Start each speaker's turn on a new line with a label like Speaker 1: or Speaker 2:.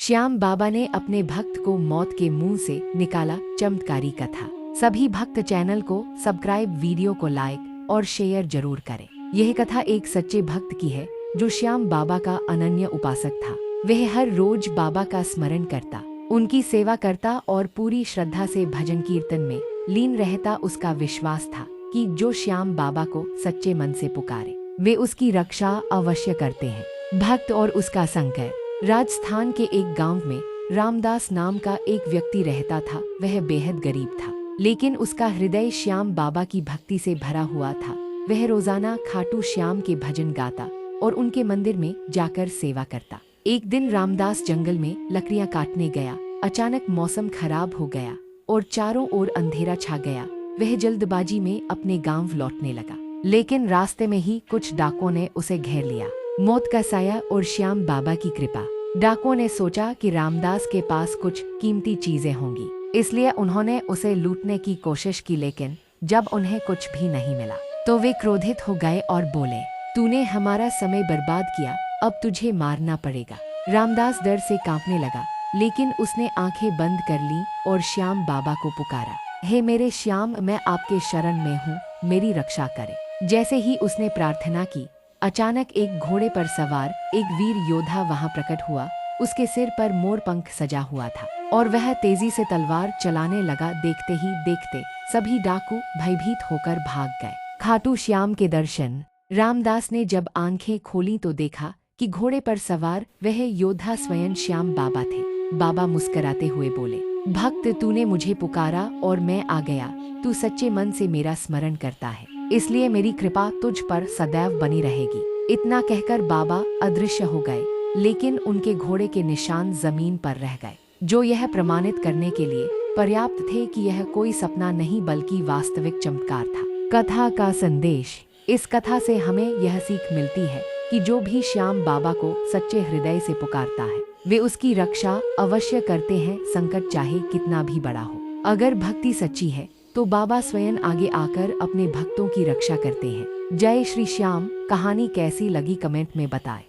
Speaker 1: श्याम बाबा ने अपने भक्त को मौत के मुंह से निकाला। चमत्कारी कथा। सभी भक्त चैनल को सब्सक्राइब, वीडियो को लाइक और शेयर जरूर करें। यह कथा एक सच्चे भक्त की है जो श्याम बाबा का अनन्य उपासक था। वह हर रोज बाबा का स्मरण करता, उनकी सेवा करता और पूरी श्रद्धा से भजन कीर्तन में लीन रहता। उसका विश्वास था कि जो श्याम बाबा को सच्चे मन से पुकारे वे उसकी रक्षा अवश्य करते हैं। भक्त और उसका संकल्प। राजस्थान के एक गांव में रामदास नाम का एक व्यक्ति रहता था। वह बेहद गरीब था, लेकिन उसका हृदय श्याम बाबा की भक्ति से भरा हुआ था। वह रोजाना खाटू श्याम के भजन गाता और उनके मंदिर में जाकर सेवा करता। एक दिन रामदास जंगल में लकड़ियां काटने गया। अचानक मौसम खराब हो गया और चारों ओर अंधेरा छा गया। वह जल्दबाजी में अपने गांव लौटने लगा, लेकिन रास्ते में ही कुछ डाकुओं ने उसे घेर लिया। मौत का साया और श्याम बाबा की कृपा। डाकुओं ने सोचा कि रामदास के पास कुछ कीमती चीजें होंगी, इसलिए उन्होंने उसे लूटने की कोशिश की। लेकिन जब उन्हें कुछ भी नहीं मिला तो वे क्रोधित हो गए और बोले, तूने हमारा समय बर्बाद किया, अब तुझे मारना पड़ेगा। रामदास डर से कांपने लगा, लेकिन उसने आंखें बंद कर ली और श्याम बाबा को पुकारा, हे मेरे श्याम, मैं आपके शरण में हूँ, मेरी रक्षा करें। जैसे ही उसने प्रार्थना की, अचानक एक घोड़े पर सवार एक वीर योद्धा वहां प्रकट हुआ। उसके सिर पर मोर पंख सजा हुआ था और वह तेजी से तलवार चलाने लगा। देखते ही देखते सभी डाकू भयभीत होकर भाग गए। खाटू श्याम के दर्शन। रामदास ने जब आंखें खोली तो देखा कि घोड़े पर सवार वह योद्धा स्वयं श्याम बाबा थे। बाबा मुस्कुराते हुए बोले, भक्त, तूने मुझे पुकारा और मैं आ गया। तू सच्चे मन से मेरा स्मरण करता है, इसलिए मेरी कृपा तुझ पर सदैव बनी रहेगी। इतना कहकर बाबा अदृश्य हो गए, लेकिन उनके घोड़े के निशान जमीन पर रह गए, जो यह प्रमाणित करने के लिए पर्याप्त थे कि यह कोई सपना नहीं बल्कि वास्तविक चमत्कार था। कथा का संदेश। इस कथा से हमें यह सीख मिलती है कि जो भी श्याम बाबा को सच्चे हृदय से पुकारता है वे उसकी रक्षा अवश्य करते हैं, संकट चाहे कितना भी बड़ा हो। अगर भक्ति सच्ची है तो बाबा स्वयं आगे आकर अपने भक्तों की रक्षा करते हैं। जय श्री श्याम। कहानी कैसी लगी कमेंट में बताएं।